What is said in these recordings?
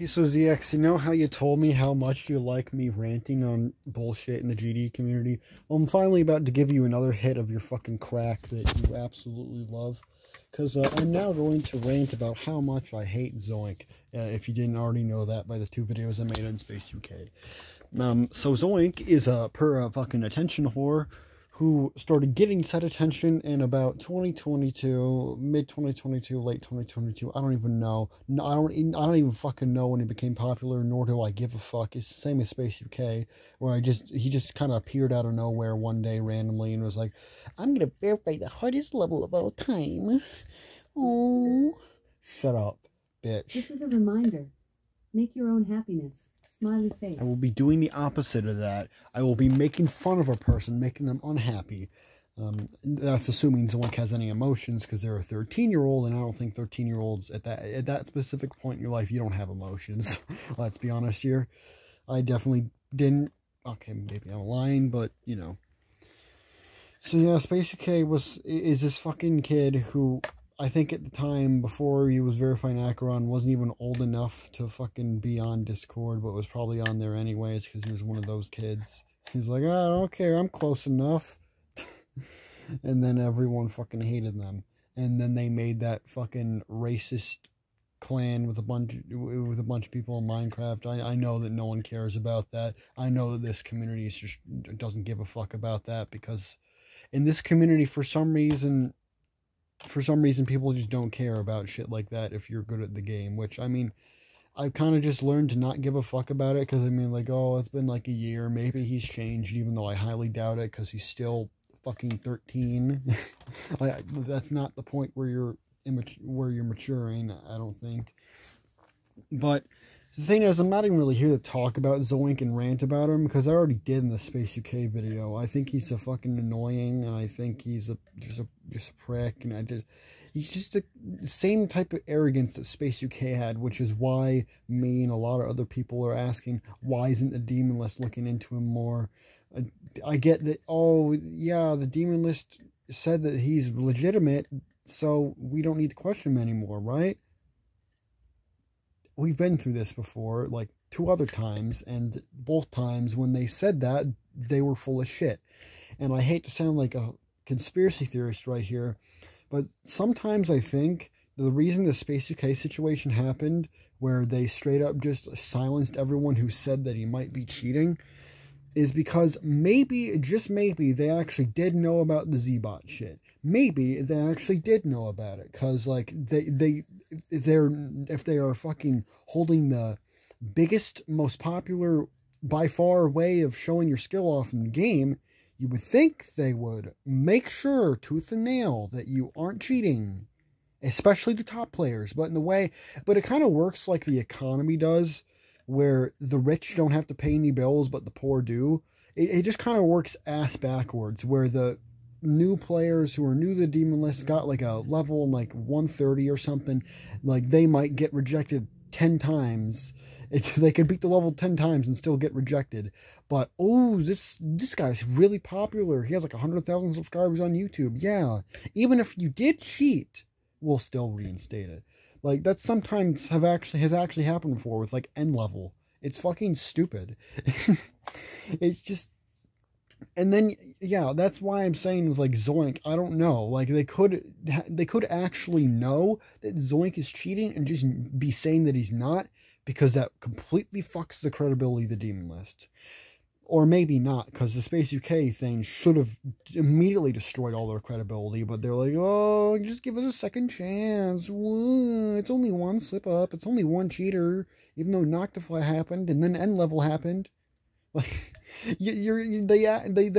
Hey, so ZX, you know how you told me how much you like me ranting on bullshit in the GD community? Well, I'm finally about to give you another hit of your fucking crack that you absolutely love. Because I'm now going to rant about how much I hate Zoink, if you didn't already know that by the 2 videos I made on Space UK. So Zoink is a fucking attention whore who started getting said attention in about 2022, mid 2022, late 2022. I don't even know. No, I don't even fucking know when he became popular, nor do I give a fuck. It's the same as Space UK, where he just kind of appeared out of nowhere one day randomly and was like, "I'm gonna verify the hardest level of all time." Oh, shut up, bitch. This is a reminder. Make your own happiness. Smiley face. I will be doing the opposite of that. I will be making fun of a person, making them unhappy. That's assuming Zoink has any emotions, because they're a 13-year-old, and I don't think 13-year-olds at that specific point in your life, you don't have emotions. Let's be honest here. I definitely didn't. Okay, maybe I'm lying, but you know. So yeah, Space UK is this fucking kid who, I think at the time, before he was verifying Acheron, wasn't even old enough to fucking be on Discord, but was probably on there anyways, because he was one of those kids. He's like, "I don't care, I'm close enough." And then everyone fucking hated them. And then they made that fucking racist clan with a bunch of people in Minecraft. I know that no one cares about that. I know that this community just doesn't give a fuck about that, because in this community, for some reason people just don't care about shit like that if you're good at the game, which, I mean, I've kind of just learned to not give a fuck about it, because, I mean, like, oh, it's been like a year, maybe he's changed, even though I highly doubt it, because he's still fucking 13. That's not the point where you're maturing, I don't think. But the thing is, I'm not even really here to talk about Zoink and rant about him, because I already did in the Space UK video. I think he's a fucking annoying, and I think he's just a prick, and he's just the same type of arrogance that Space UK had, which is why me and a lot of other people are asking, why isn't the Demon List looking into him more? I get that, oh yeah, the Demon List said that he's legitimate, so we don't need to question him anymore, right? We've been through this before, like 2 other times, and both times when they said that, they were full of shit. And I hate to sound like a conspiracy theorist right here, but sometimes I think the reason the Space UK situation happened, where they straight up just silenced everyone who said that he might be cheating, is because maybe, just maybe, they actually did know about the Z-Bot shit. Maybe they actually did know about it, because, like, if they are fucking holding the biggest, most popular, by far, way of showing your skill off in the game, you would think they would make sure, tooth and nail, that you aren't cheating. Especially the top players, but it kind of works like the economy does, where the rich don't have to pay any bills, but the poor do. It just kind of works ass backwards, where the new players who are new to the Demon List got like a level like 130 or something, like they might get rejected 10 times. They could beat the level 10 times and still get rejected. But, oh, this guy's really popular. He has like 100,000 subscribers on YouTube. Yeah, even if you did cheat, we'll still reinstate it. Like, that sometimes has actually happened before with, like, N level. It's fucking stupid. It's just... And then, yeah, that's why I'm saying with, like, Zoink, I don't know. Like, they could actually know that Zoink is cheating and just be saying that he's not, because that completely fucks the credibility of the Demon List. Or maybe not, because the Space UK thing should have immediately destroyed all their credibility, but they're like, oh, just give us a second chance. It's only one slip-up. It's only one cheater, even though Noctify happened, and then N-Level happened. Like, they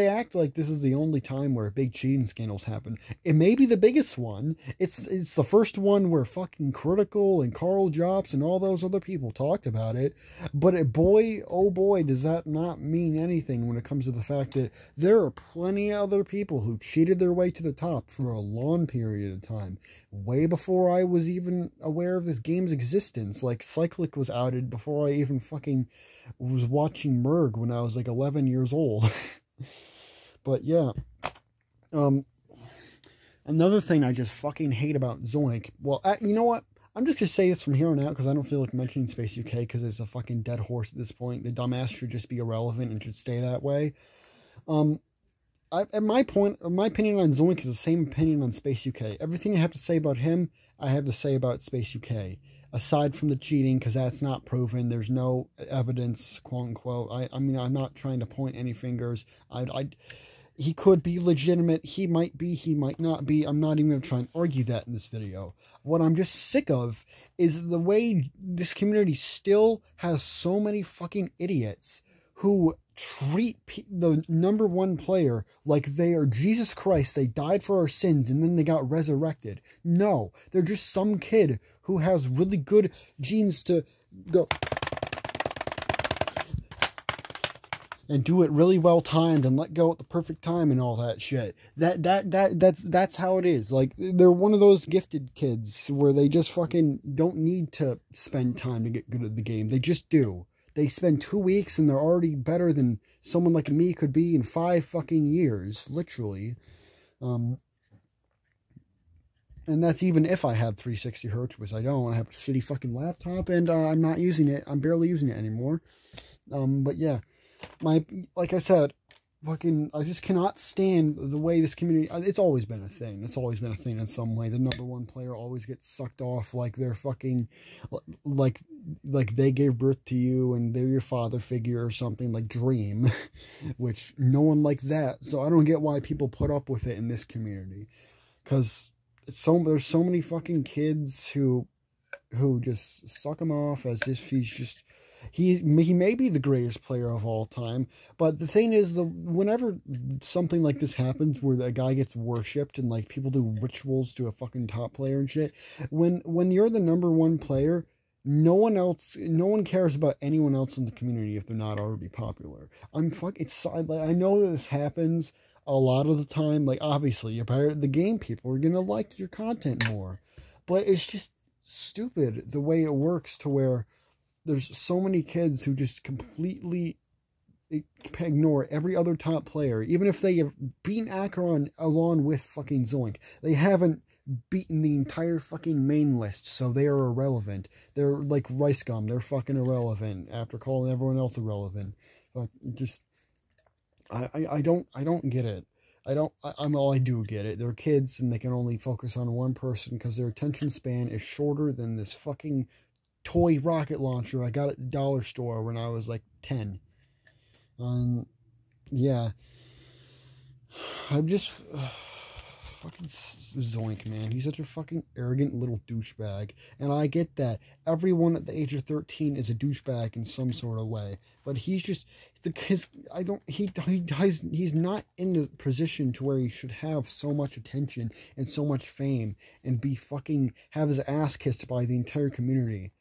act like this is the only time where big cheating scandals happen. It may be the biggest one. It's the first one where fucking Critical and Carl Jops and all those other people talked about it. But boy, oh boy, does that not mean anything when it comes to the fact that there are plenty of other people who cheated their way to the top for a long period of time. Way before I was even aware of this game's existence. Like, Cyclic was outed before I even fucking was watching Merg when I was like 11 years old. But yeah, another thing I just fucking hate about Zoink, well, you know what, I'm just going to say this from here on out because I don't feel like mentioning Space UK because it's a fucking dead horse at this point. The dumbass should just be irrelevant and should stay that way. At my opinion on Zoink is the same opinion on Space UK. Everything I have to say about him, I have to say about Space UK. Aside from the cheating, because that's not proven. There's no evidence, quote unquote. I mean, I'm not trying to point any fingers. He could be legitimate. He might be. He might not be. I'm not even going to try and argue that in this video. What I'm just sick of is the way this community still has so many fucking idiots who treat the number one player like they are Jesus Christ. They died for our sins and then they got resurrected. No, they're just some kid who has really good genes to go and do it really well timed and let go at the perfect time and all that shit. That's how it is. Like, they're one of those gifted kids where they just fucking don't need to spend time to get good at the game. They just do. They spend 2 weeks and they're already better than someone like me could be in 5 fucking years, literally. And that's even if I have 360 hertz, which I don't. I have a shitty fucking laptop and I'm not using it. I'm barely using it anymore. But yeah, like I said, fucking, I just cannot stand the way this community, it's always been a thing. It's always been a thing in some way. The number one player always gets sucked off like they're fucking, like they gave birth to you and they're your father figure or something, like Dream, which no one likes that. So I don't get why people put up with it in this community. Because there's so many fucking kids who just suck him off as if he's just, he may be the greatest player of all time, but the thing is, whenever something like this happens where a guy gets worshipped and like people do rituals to a fucking top player and shit, when you're the number one player, no one cares about anyone else in the community if they're not already popular. I know that this happens a lot of the time. Like, obviously, you're better at the game, people are gonna like your content more, but it's just stupid the way it works to where there's so many kids who just completely ignore every other top player. Even if they have beaten Acheron along with fucking Zoink, they haven't beaten the entire fucking main list, so they are irrelevant. They're like rice gum. They're fucking irrelevant after calling everyone else irrelevant. But just, I don't get it. I do get it. They're kids and they can only focus on one person because their attention span is shorter than this fucking toy rocket launcher I got at the dollar store when I was like 10. Yeah. I'm just fucking Zoink, man. He's such a fucking arrogant little douchebag, and I get that everyone at the age of 13 is a douchebag in some sort of way, but he's just he's not in the position to where he should have so much attention and so much fame and be fucking have his ass kissed by the entire community.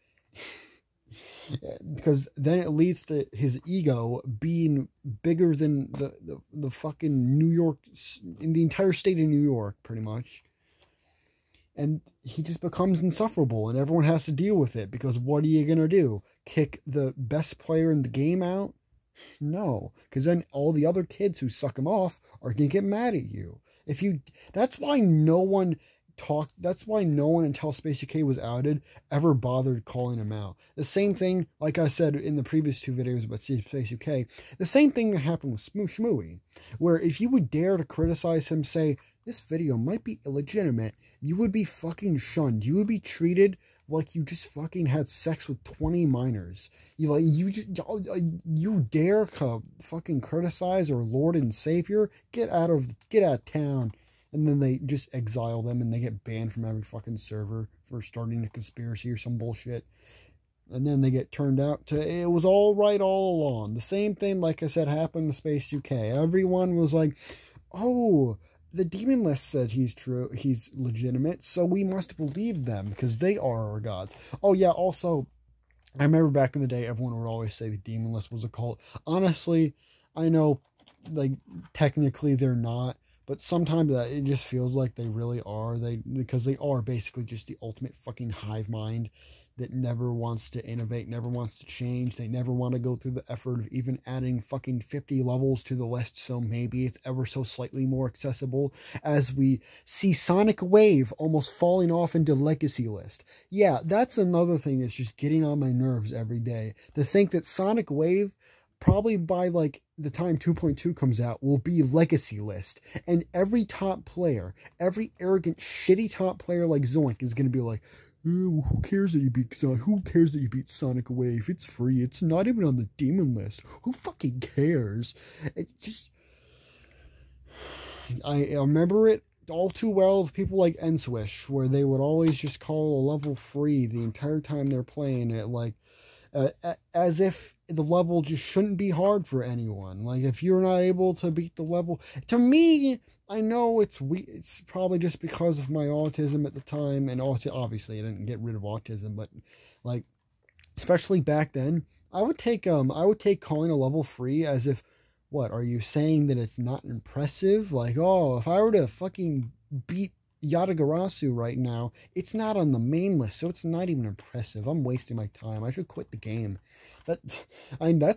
Because then it leads to his ego being bigger than the fucking New York, in the entire state of New York, pretty much. And he just becomes insufferable and everyone has to deal with it, because what are you gonna do? Kick the best player in the game out? No, because then all the other kids who suck him off are gonna get mad at you. That's why no one until Space UK was outed ever bothered calling him out. The same thing, like I said in the previous 2 videos about Space UK, the same thing that happened with Shmooey, where if you would dare to criticize him, say this video might be illegitimate, you would be fucking shunned. You would be treated like you just fucking had sex with 20 minors. You dare to fucking criticize our Lord and Savior? Get out of town. And then they just exile them and they get banned from every fucking server for starting a conspiracy or some bullshit. And then they get turned out to, it was all right all along. The same thing, like I said, happened to Space UK. Everyone was like, oh, the demon list said he's legitimate, so we must believe them because they are our gods. Oh yeah, also, I remember back in the day, everyone would always say the demon list was a cult. Honestly, I know, like, technically they're not. But sometimes it just feels like they really are. Because they are basically just the ultimate fucking hive mind. that never wants to innovate, never wants to change. They never want to go through the effort of even adding fucking 50 levels to the list, so maybe it's ever so slightly more accessible, as we see Sonic Wave almost falling off into Legacy list. Yeah, that's another thing that's just getting on my nerves every day. To think that Sonic Wave, probably by like the time 2.2 comes out, will be Legacy list, and every top player, every arrogant shitty top player like Zoink is going to be like, who cares that you beat Sonic? Who cares that you beat Sonic Wave? It's free. It's not even on the demon list. Who fucking cares? It's just, I remember it all too well with people like Enswish, where they would always just call a level free the entire time they're playing it, like as if the level just shouldn't be hard for anyone. Like, if you're not able to beat the level, to me, I know it's probably just because of my autism at the time, and also obviously I didn't get rid of autism, but like, especially back then, I would take calling a level free as if, what, are you saying that it's not impressive? Like, oh, if I were to fucking beat Yatagarasu right now, it's not on the main list, so it's not even impressive. I'm wasting my time. I should quit the game. That's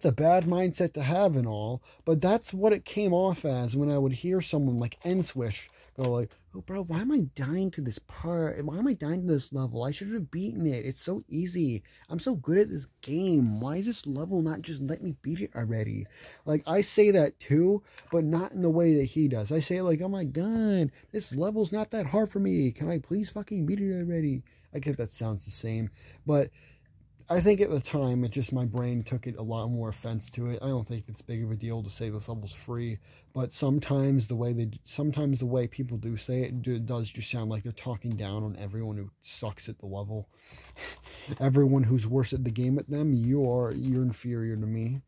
a bad mindset to have and all, but that's what it came off as when I would hear someone like Enswish go like, oh bro, why am I dying to this part? Why am I dying to this level? I should have beaten it. It's so easy. I'm so good at this game. Why is this level not just let me beat it already? Like, I say that too, but not in the way that he does. I say like, oh my god, this level's not that hard for me. Can I please fucking beat it already? I guess that sounds the same, but I think at the time, my brain took it a lot more offense to it. I don't think it's big of a deal to say this level's free, but sometimes the way people do say it does just sound like they're talking down on everyone who sucks at the level. Everyone who's worse at the game at them, you're inferior to me.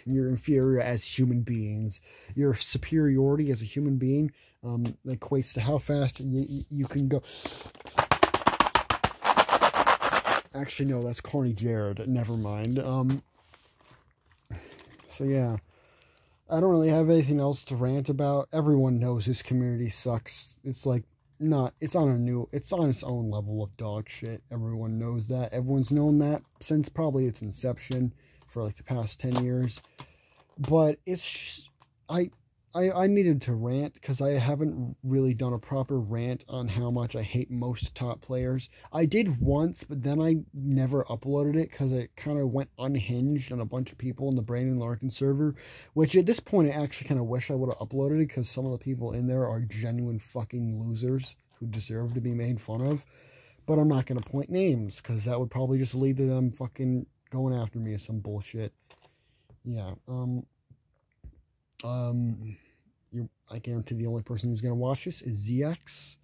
You're inferior as human beings. Your superiority as a human being equates to how fast you can go. Actually, no, that's Corny Jared. Never mind. So yeah, I don't really have anything else to rant about. Everyone knows this community sucks. It's like, it's on its own level of dog shit. Everyone knows that. Everyone's known that since probably its inception for like the past 10 years. But it's just, I needed to rant because I haven't really done a proper rant on how much I hate most top players. I did once, but then I never uploaded it because it kind of went unhinged on a bunch of people in the Brandon Larkin server, which at this point I actually kind of wish I would have uploaded it because some of the people in there are genuine fucking losers who deserve to be made fun of. But I'm not going to point names because that would probably just lead to them fucking going after me as some bullshit. Yeah, I guarantee the only person who's going to watch this is ZX.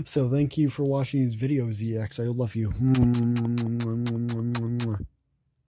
So thank you for watching these videos, ZX. I love you.